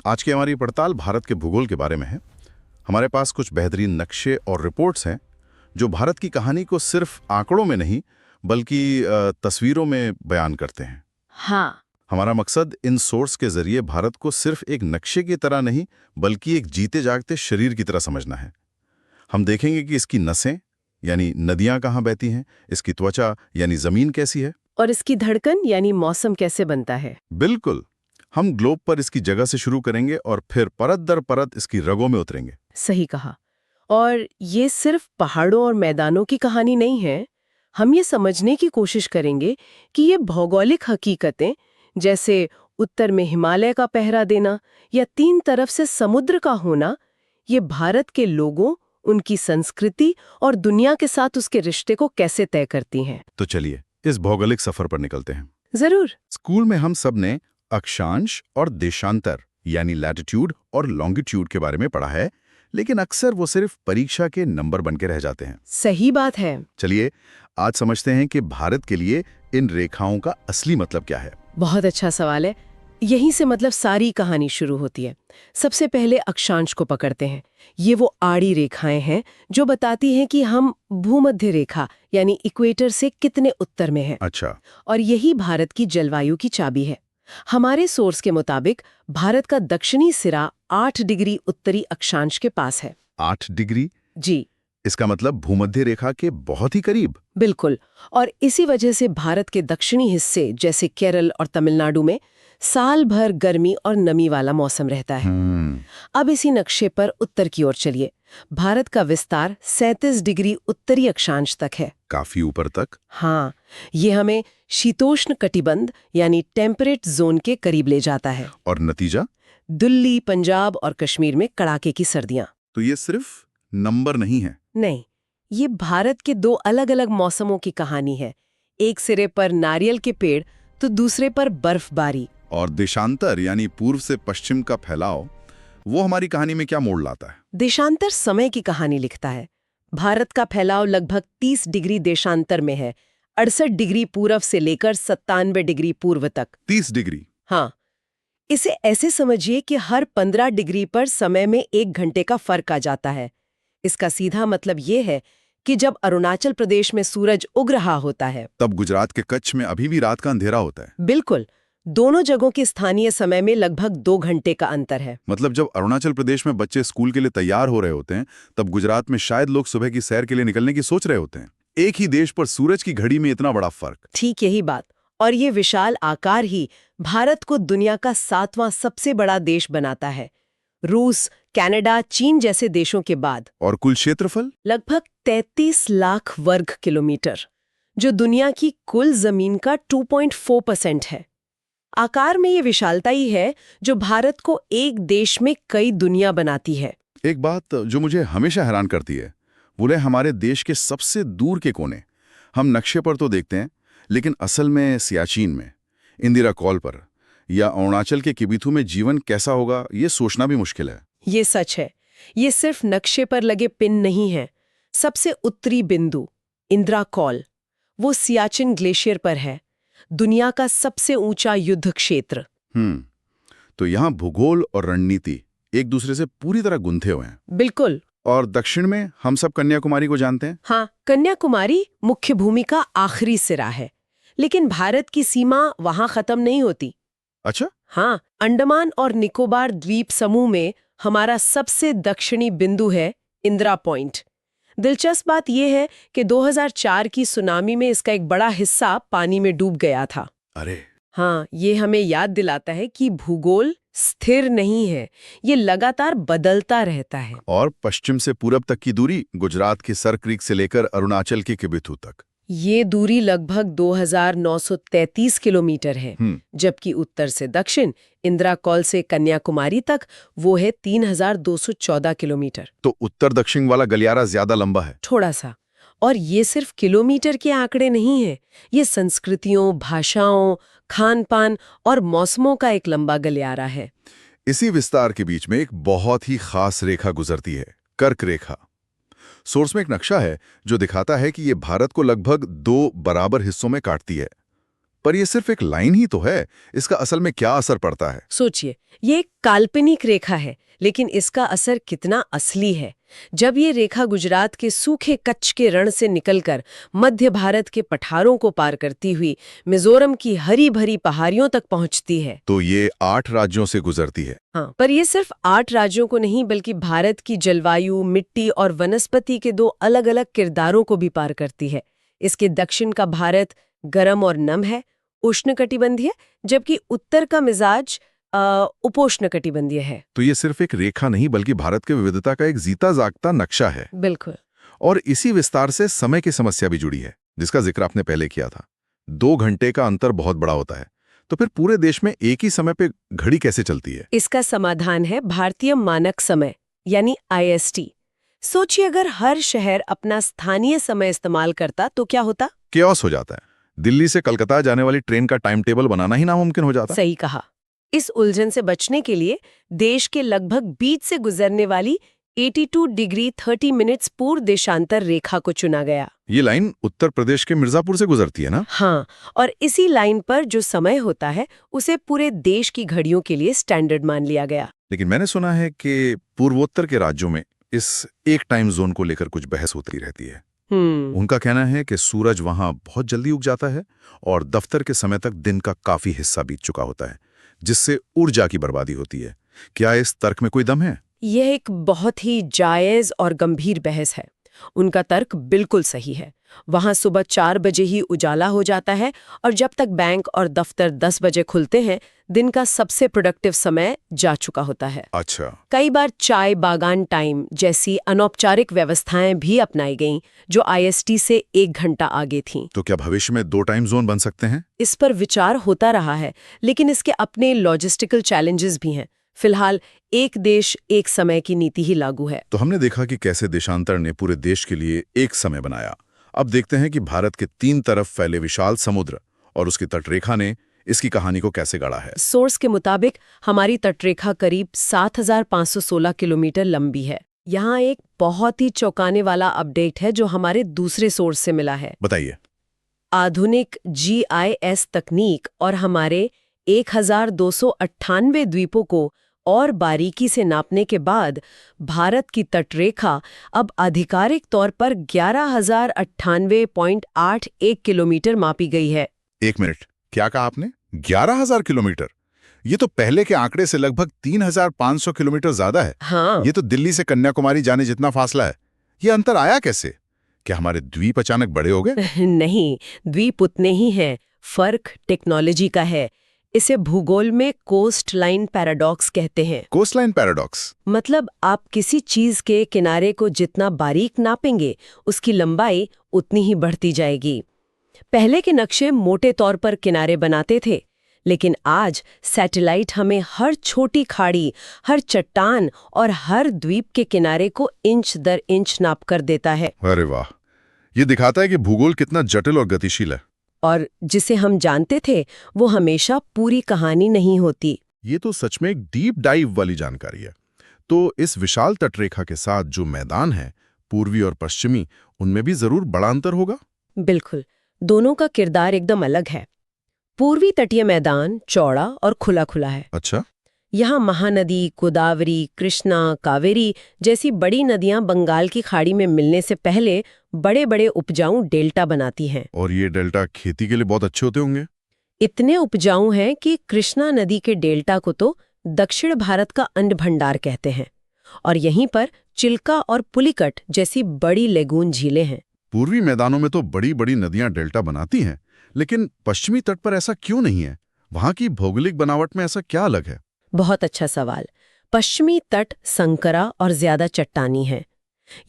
आज की हमारी पड़ताल भारत के भूगोल के बारे में है। हमारे पास कुछ बेहतरीन नक्शे और रिपोर्ट्स हैं जो भारत की कहानी को सिर्फ आंकड़ों में नहीं बल्कि तस्वीरों में बयान करते हैं। हाँ, हमारा मकसद इन सोर्स के जरिए भारत को सिर्फ एक नक्शे की तरह नहीं बल्कि एक जीते जागते शरीर की तरह समझना है। हम देखेंगे कि इसकी नसें यानी नदियां कहाँ बहती हैं, इसकी त्वचा यानी जमीन कैसी है, और इसकी धड़कन यानी मौसम कैसे बनता है। बिल्कुल। हम ग्लोब पर इसकी जगह से शुरू करेंगे और फिर परत दर परत इसकी रगों में उतरेंगे। सही कहा। और ये सिर्फ पहाड़ों और मैदानों की कहानी नहीं है। हम ये समझने की कोशिश करेंगे कि ये भौगोलिक हकीकतें, जैसे उत्तर में हिमालय का पहरा देना या तीन तरफ से समुद्र का होना, ये भारत के लोगों, उनकी संस्कृति और दुनिया के साथ उसके रिश्ते को कैसे तय करती हैं। तो चलिए इस भौगोलिक सफर पर निकलते हैं। जरूर। स्कूल में हम सब ने अक्षांश और देशांतर यानी लैटिट्यूड और लॉन्गिट्यूड के बारे में पढ़ा है, लेकिन अक्सर वो सिर्फ परीक्षा के नंबर बन के रह जाते हैं। सही बात है। चलिए आज समझते हैं कि भारत के लिए इन रेखाओं का असली मतलब क्या है। बहुत अच्छा सवाल है। यहीं से मतलब सारी कहानी शुरू होती है। सबसे पहले अक्षांश को पकड़ते हैं। ये वो आड़ी रेखाएं हैं जो बताती हैं कि हम भूमध्य रेखा यानी इक्वेटर से कितने उत्तर में हैं। अच्छा। और यही भारत की जलवायु की चाबी है। हमारे सोर्स के मुताबिक भारत का दक्षिणी सिरा 8 डिग्री उत्तरी अक्षांश के पास है। 8 डिग्री? जी, इसका मतलब भूमध्य रेखा के बहुत ही करीब। बिल्कुल। और इसी वजह से भारत के दक्षिणी हिस्से जैसे केरल और तमिलनाडु में साल भर गर्मी और नमी वाला मौसम रहता है। अब इसी नक्शे पर उत्तर की ओर चलिए। भारत का विस्तार 37 डिग्री उत्तरी अक्षांश तक है। काफी ऊपर तक। हाँ, ये हमें शीतोष्ण कटिबंध यानी टेम्परेट जोन के करीब ले जाता है। और नतीजा? दिल्ली, पंजाब और कश्मीर में कड़ाके की सर्दियां। तो ये सिर्फ नंबर नहीं है। नहीं, ये भारत के दो अलग अलग मौसमों की कहानी है। एक सिरे पर नारियल के पेड़ तो दूसरे पर बर्फबारी। और देशांतर यानी पूर्व से पश्चिम का फैलाव, वो हमारी कहानी में क्या मोड़ लाता है? देशांतर समय की कहानी लिखता है। भारत का फैलाव लगभग 30 डिग्री देशांतर में है, 68 डिग्री पूर्व से लेकर 97 डिग्री पूर्व तक। 30 डिग्री? हाँ, इसे ऐसे समझिए कि हर 15 डिग्री पर समय में 1 घंटे का फर्क आ जाता है। इसका सीधा मतलब ये है कि जब अरुणाचल प्रदेश में सूरज उग रहा होता है, तब गुजरात के कच्छ में अभी भी रात का अंधेरा होता है। बिल्कुल। दोनों जगहों के स्थानीय समय में लगभग 2 घंटे का अंतर है। मतलब जब अरुणाचल प्रदेश में बच्चे स्कूल के लिए तैयार हो रहे होते हैं, तब गुजरात में शायद लोग सुबह की सैर के लिए निकलने की सोच रहे होते हैं। एक ही देश पर सूरज की घड़ी में इतना बड़ा फर्क। ठीक यही बात। और ये विशाल आकार ही भारत को दुनिया का 7वां सबसे बड़ा देश बनाता है, रूस, कनाडा, चीन जैसे देशों के बाद। और कुल क्षेत्रफल? लगभग 33 लाख वर्ग किलोमीटर, जो दुनिया की कुल जमीन का 2.4% है। आकार में ये विशालता ही है जो भारत को एक देश में कई दुनिया बनाती है। एक बात जो मुझे हमेशा हैरान करती है, वो है हमारे देश के सबसे दूर के कोने। हम नक्शे पर तो देखते हैं, लेकिन असल में सियाचिन में, इंदिरा कॉल पर या अरुणाचल के किबिथु में जीवन कैसा होगा, ये सोचना भी मुश्किल है। ये सच है। ये सिर्फ नक्शे पर लगे पिन नहीं है। सबसे उत्तरी बिंदु इंदिरा कॉल, वो सियाचिन ग्लेशियर पर है, दुनिया का सबसे ऊंचा युद्ध क्षेत्र। तो यहाँ भूगोल और रणनीति एक दूसरे से पूरी तरह गुंथे हुए हैं। बिल्कुल। और दक्षिण में हम सब कन्याकुमारी को जानते हैं। हाँ, कन्याकुमारी मुख्य भूमि का आखिरी सिरा है, लेकिन भारत की सीमा वहां खत्म नहीं होती। अच्छा? हाँ, अंडमान और निकोबार द्वीप समूह में हमारा सबसे दक्षिणी बिंदु है इंदिरा पॉइंट। दिलचस्प बात यह है कि 2004 की सुनामी में इसका एक बड़ा हिस्सा पानी में डूब गया था। अरे! हाँ, ये हमें याद दिलाता है कि भूगोल स्थिर नहीं है, ये लगातार बदलता रहता है। और पश्चिम से पूरब तक की दूरी गुजरात की सर क्रीक से लेकर अरुणाचल के किबिथु तक, ये दूरी लगभग 2933 किलोमीटर है, जबकि उत्तर से दक्षिण इंदिरा कॉल से कन्याकुमारी तक वो है 3214 किलोमीटर। तो उत्तर दक्षिण वाला गलियारा ज्यादा लंबा है। थोड़ा सा। और ये सिर्फ किलोमीटर के आंकड़े नहीं है, ये संस्कृतियों, भाषाओं, खान पान और मौसमों का एक लंबा गलियारा है। इसी विस्तार के बीच में एक बहुत ही खास रेखा गुजरती है, कर्क रेखा। सोर्स में एक नक्शा है जो दिखाता है कि ये भारत को लगभग 2 बराबर हिस्सों में काटती है। पर ये सिर्फ एक लाइन ही तो है, इसका असल में क्या असर पड़ता है? सोचिए, ये एक काल्पनिक रेखा है, लेकिन इसका असर कितना असली है। जब ये रेखा गुजरात के सूखे कच्छ के रण से निकलकर मध्य भारत के पठारों को पार करती हुई मिजोरम की हरी भरी पहाड़ियों तक पहुंचती है, तो ये 8 राज्यों से गुजरती है। हाँ, पर ये सिर्फ 8 राज्यों को नहीं बल्कि भारत की जलवायु, मिट्टी और वनस्पति के 2 अलग-अलग किरदारों को भी पार करती है। इसके दक्षिण का भारत गर्म और नम है, उष्णकटिबंधीय, जबकि उत्तर का मिजाज उपोष्णकटिबंधीय है। तो ये सिर्फ एक रेखा नहीं बल्कि भारत की विविधता का एक जीता जागता नक्शा है। बिल्कुल। और इसी विस्तार से समय की समस्या भी जुड़ी है, जिसका जिक्र आपने पहले किया था। 2 घंटे का अंतर बहुत बड़ा होता है, तो फिर पूरे देश में एक ही समय पे घड़ी कैसे चलती है? इसका समाधान है भारतीय मानक समय यानी IST। सोचिए, अगर हर शहर अपना स्थानीय समय इस्तेमाल करता तो क्या होता? केओस हो जाता है। दिल्ली से कलकत्ता जाने वाली ट्रेन का टाइम टेबल बनाना ही नामुमकिन हो जाता। सही कहा। इस उलझन से बचने के लिए देश के लगभग बीच से गुजरने वाली 82 डिग्री 30 मिनट्स पूर्व देशांतर रेखा को चुना गया। ये लाइन उत्तर प्रदेश के मिर्जापुर से गुजरती है ना? हाँ, और इसी लाइन पर जो समय होता है उसे पूरे देश की घड़ियों के लिए स्टैंडर्ड मान लिया गया। लेकिन मैंने सुना है कि पूर्वोत्तर के राज्यों में इस एक टाइम जोन को लेकर कुछ बहस होती रहती है। उनका कहना है कि सूरज वहां बहुत जल्दी उग जाता है और दफ्तर के समय तक दिन का काफी हिस्सा बीत चुका होता है, जिससे ऊर्जा की बर्बादी होती है। क्या इस तर्क में कोई दम है? यह एक बहुत ही जायज और गंभीर बहस है। उनका तर्क बिल्कुल सही है। वहां सुबह 4 बजे ही उजाला हो जाता है और जब तक बैंक और दफ्तर 10 बजे खुलते हैं, दिन का सबसे प्रोडक्टिव समय जा चुका होता है। अच्छा। कई बार चाय बागान टाइम जैसी अनौपचारिक व्यवस्थाएं भी अपनाई गईं, जो IST से 1 घंटा आगे थीं। तो क्या भविष्य में 2 टाइम जोन बन सकते हैं? इस पर विचार होता रहा है, लेकिन इसके अपने लॉजिस्टिकल चैलेंजेस भी हैं। फिलहाल एक देश एक समय की नीति ही लागू है। तो हमने देखा कि कैसे देशांतर ने पूरे देश के लिए एक समय बनाया। अब देखते हैं कि भारत के 3 तरफ फैले विशाल समुद्र और उसकी तटरेखा ने इसकी कहानी को कैसे गढ़ा है। सोर्स के मुताबिक हमारी तटरेखा करीब 7516 किलोमीटर लंबी है। यहाँ एक बहुत ही चौंकाने वाला अपडेट है जो हमारे दूसरे सोर्स से मिला है। बताइए। आधुनिक GIS तकनीक और हमारे 1298 द्वीपों को और बारीकी से नापने के बाद भारत की तटरेखा अब आधिकारिक तौर पर 11,098.81 किलोमीटर मापी गई है। 1 मिनट, क्या कहा आपने? 11,000 किलोमीटर? ये तो पहले के आंकड़े से लगभग 3,500 किलोमीटर ज्यादा है। हाँ। ये तो दिल्ली से कन्याकुमारी जाने जितना फासला है। ये अंतर आया कैसे? क्या हमारे द्वीप अचानक बड़े हो गए? नहीं, द्वीप उतने ही हैं। फर्क टेक्नोलॉजी का है। इसे भूगोल में कोस्ट लाइन पैराडॉक्स कहते हैं। कोस्ट लाइन पैराडॉक्स मतलब आप किसी चीज के किनारे को जितना बारीक नापेंगे, उसकी लंबाई उतनी ही बढ़ती जाएगी। पहले के नक्शे मोटे तौर पर किनारे बनाते थे, लेकिन आज सैटेलाइट हमें हर छोटी खाड़ी, हर चट्टान और हर द्वीप के किनारे को इंच दर इंच नाप कर देता है। अरे वाह, ये दिखाता है कि भूगोल कितना जटिल और गतिशील है। और जिसे हम जानते थे वो हमेशा पूरी कहानी नहीं होती। ये तो सच में एक डीप डाइव वाली जानकारी है। तो इस विशाल तटरेखा के साथ जो मैदान है, पूर्वी और पश्चिमी, उनमें भी जरूर बड़ा अंतर होगा? बिल्कुल, दोनों का किरदार एकदम अलग है। पूर्वी तटीय मैदान चौड़ा और खुला खुला है। अच्छा। यहाँ महानदी, गोदावरी, कृष्णा, कावेरी जैसी बड़ी नदियां बंगाल की खाड़ी में मिलने से पहले बड़े बड़े उपजाऊ डेल्टा बनाती हैं। और ये डेल्टा खेती के लिए बहुत अच्छे होते होंगे? इतने उपजाऊ हैं कि कृष्णा नदी के डेल्टा को तो दक्षिण भारत का अन्न भंडार कहते हैं, और यहीं पर चिल्का और पुलिकट जैसी बड़ी लेगून झीलें हैं। पूर्वी मैदानों में तो बड़ी बड़ी नदियां डेल्टा बनाती हैं, लेकिन पश्चिमी तट पर ऐसा क्यों नहीं है? वहां की भौगोलिक बनावट में ऐसा क्या अलग है? बहुत अच्छा सवाल। पश्चिमी तट संकरा और ज्यादा चट्टानी है।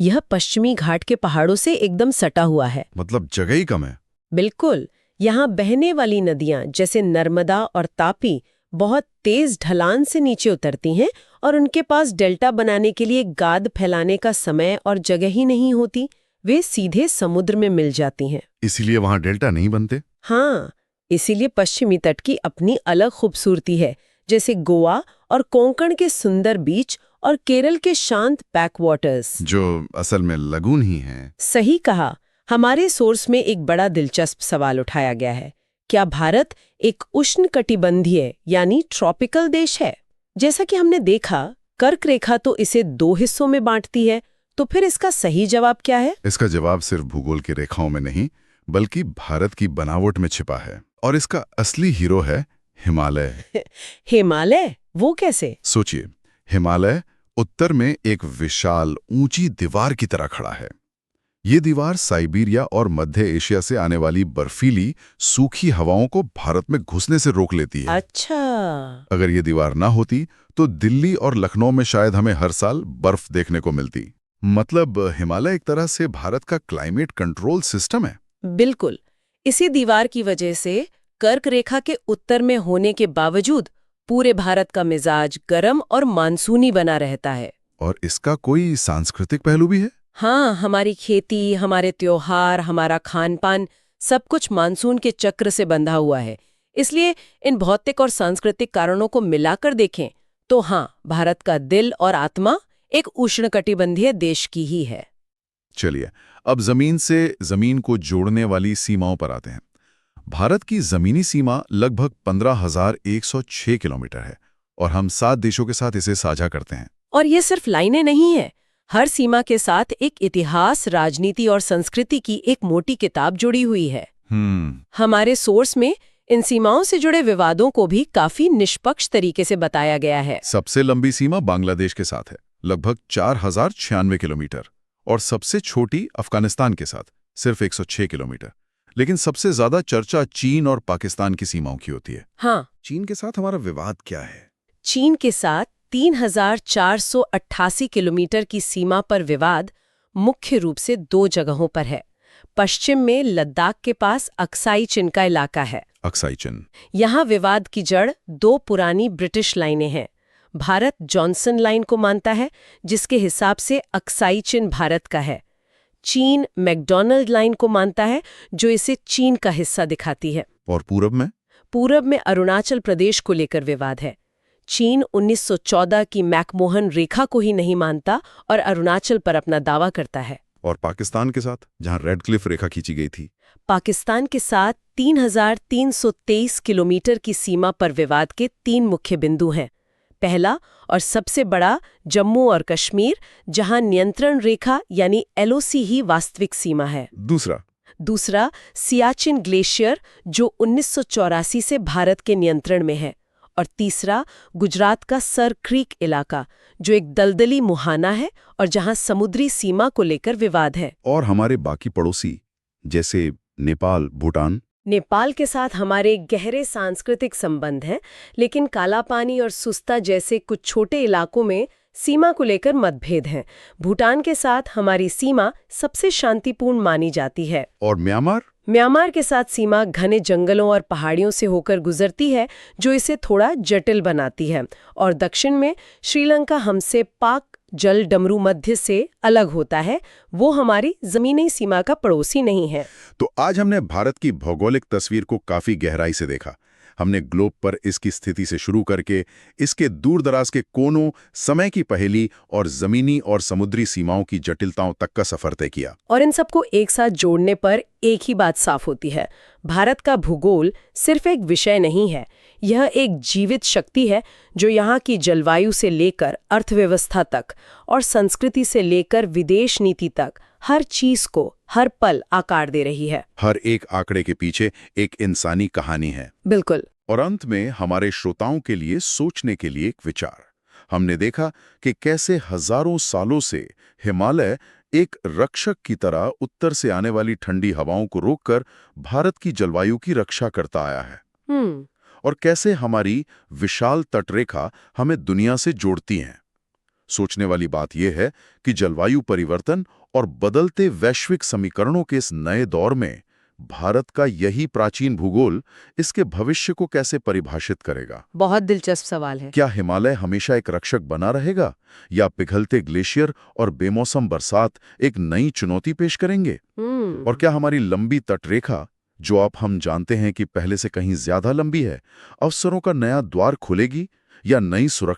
यह पश्चिमी घाट के पहाड़ों से एकदम सटा हुआ है। मतलब जगह ही कम है। बिल्कुल। यहाँ बहने वाली नदियां जैसे नर्मदा और तापी बहुत तेज ढलान से नीचे उतरती हैं और उनके पास डेल्टा बनाने के लिए गाद फैलाने का समय और जगह ही नहीं होती। वे सीधे समुद्र में मिल जाती हैं। इसीलिए वहां डेल्टा नहीं बनते? हाँ, इसीलिए पश्चिमी तट की अपनी अलग खूबसूरती है, जैसे गोवा और कोंकण के सुंदर बीच और केरल के शांत बैकवाटर्स, जो असल में लगून ही हैं। सही कहा। हमारे सोर्स में एक बड़ा दिलचस्प सवाल उठाया गया है क्या भारत एक उष्णकटिबंधीय यानी ट्रॉपिकल देश है? जैसा कि हमने देखा, कर्क रेखा तो इसे 2 हिस्सों में बांटती है, तो फिर इसका सही जवाब क्या है? इसका जवाब सिर्फ भूगोल की रेखाओं में नहीं, बल्कि भारत की बनावट में छिपा है। और इसका असली हीरो है हिमालय। हिमालय? वो कैसे? सोचिए, हिमालय उत्तर में एक विशाल ऊंची दीवार की तरह खड़ा है। ये दीवार साइबेरिया और मध्य एशिया से आने वाली बर्फीली, सूखी हवाओं को भारत में घुसने से रोक लेती है। अच्छा। अगर ये दीवार ना होती तो दिल्ली और लखनऊ में शायद हमें हर साल बर्फ देखने को मिलती। मतलब हिमालय एक तरह से भारत का क्लाइमेट कंट्रोल सिस्टम है। बिल्कुल। इसी दीवार की वजह से कर्क रेखा के उत्तर में होने के बावजूद पूरे भारत का मिजाज गर्म और मानसूनी बना रहता है। और इसका कोई सांस्कृतिक पहलू भी है? हाँ, हमारी खेती, हमारे त्योहार, हमारा खान-पान, सब कुछ मानसून के चक्र से बंधा हुआ है। इसलिए इन भौतिक और सांस्कृतिक कारणों को मिलाकर देखें तो हाँ, भारत का दिल और आत्मा एक उष्णकटिबंधीय देश की ही है। चलिए, अब जमीन से जमीन को जोड़ने वाली सीमाओं पर आते हैं। भारत की जमीनी सीमा लगभग 15,106 किलोमीटर है और हम 7 देशों के साथ इसे साझा करते हैं। और ये सिर्फ लाइनें नहीं है, हर सीमा के साथ एक इतिहास, राजनीति और संस्कृति की एक मोटी किताब जुड़ी हुई है। हमारे सोर्स में इन सीमाओं से जुड़े विवादों को भी काफी निष्पक्ष तरीके से बताया गया है। सबसे लंबी सीमा बांग्लादेश के साथ है, लगभग 4,096 किलोमीटर, और सबसे छोटी अफगानिस्तान के साथ सिर्फ 106 किलोमीटर। लेकिन सबसे ज्यादा चर्चा चीन और पाकिस्तान की सीमाओं की होती है। हाँ, चीन के साथ हमारा विवाद क्या है? चीन के साथ 3,488 किलोमीटर की सीमा पर विवाद मुख्य रूप से 2 जगहों पर है। पश्चिम में लद्दाख के पास अक्साई चिन का इलाका है। अक्साई चिन। यहाँ विवाद की जड़ 2 पुरानी ब्रिटिश लाइनें हैं। भारत जॉनसन लाइन को मानता है, जिसके हिसाब से अक्साई चिन भारत का है। चीन मैकडॉनल्ड लाइन को मानता है, जो इसे चीन का हिस्सा दिखाती है। और पूरब में? पूरब में अरुणाचल प्रदेश को लेकर विवाद है। चीन 1914 की मैकमोहन रेखा को ही नहीं मानता और अरुणाचल पर अपना दावा करता है। और पाकिस्तान के साथ, जहां रेड क्लिफ रेखा खींची गई थी? पाकिस्तान के साथ 3,323 किलोमीटर की सीमा पर विवाद के 3 मुख्य बिंदु हैं। पहला और सबसे बड़ा जम्मू और कश्मीर, जहां नियंत्रण रेखा यानी एलओसी ही वास्तविक सीमा है। दूसरा सियाचिन ग्लेशियर, जो 1984 से भारत के नियंत्रण में है। और तीसरा गुजरात का सर क्रीक इलाका, जो एक दलदली मुहाना है और जहां समुद्री सीमा को लेकर विवाद है। और हमारे बाकी पड़ोसी जैसे नेपाल, भूटान? नेपाल के साथ हमारे गहरे सांस्कृतिक संबंध हैं, लेकिन काला पानी और सुस्ता जैसे कुछ छोटे इलाकों में सीमा को लेकर मतभेद हैं। भूटान के साथ हमारी सीमा सबसे शांतिपूर्ण मानी जाती है। और म्यांमार? म्यांमार के साथ सीमा घने जंगलों और पहाड़ियों से होकर गुजरती है, जो इसे थोड़ा जटिल बनाती है। और दक्षिण में श्रीलंका हमसे पाक जल डमरू मध्य से अलग होता है, वो हमारी जमीनी सीमा का पड़ोसी नहीं है। तो आज हमने भारत की भौगोलिक तस्वीर को काफी गहराई से देखा। हमने ग्लोब पर इसकी स्थिति से शुरू करके इसके दूर दराज के कोनों, समय की पहेली और जमीनी और समुद्री सीमाओं की जटिलताओं तक का सफर तय किया। और इन सबको एक साथ जोड़ने पर एक ही बात साफ होती है, भारत का भूगोल सिर्फ एक विषय नहीं है, यह एक जीवित शक्ति है जो यहाँ की जलवायु से लेकर अर्थव्यवस्था तक और संस्कृति से लेकर विदेश नीति तक हर चीज को हर पल आकार दे रही है। हर एक आंकड़े के पीछे एक इंसानी कहानी है। बिल्कुल। और अंत में हमारे श्रोताओं के लिए सोचने के लिए एक विचार। हमने देखा कि कैसे हजारों सालों से हिमालय एक रक्षक की तरह उत्तर से आने वाली ठंडी हवाओं को रोककर भारत की जलवायु की रक्षा करता आया है। और कैसे हमारी विशाल तटरेखा हमें दुनिया से जोड़ती हैं। सोचने वाली बात यह है कि जलवायु परिवर्तन और बदलते वैश्विक समीकरणों के इस नए दौर में भारत का यही प्राचीन भूगोल इसके भविष्य को कैसे परिभाषित करेगा? बहुत दिलचस्प सवाल है। क्या हिमालय हमेशा एक रक्षक बना रहेगा या पिघलते ग्लेशियर और बेमौसम बरसात एक नई चुनौती पेश करेंगे? और क्या हमारी लंबी तटरेखा, जो अब हम जानते हैं कि पहले से कहीं ज्यादा लंबी है, अवसरों का नया द्वार खोलेगी या नई सुरक्षा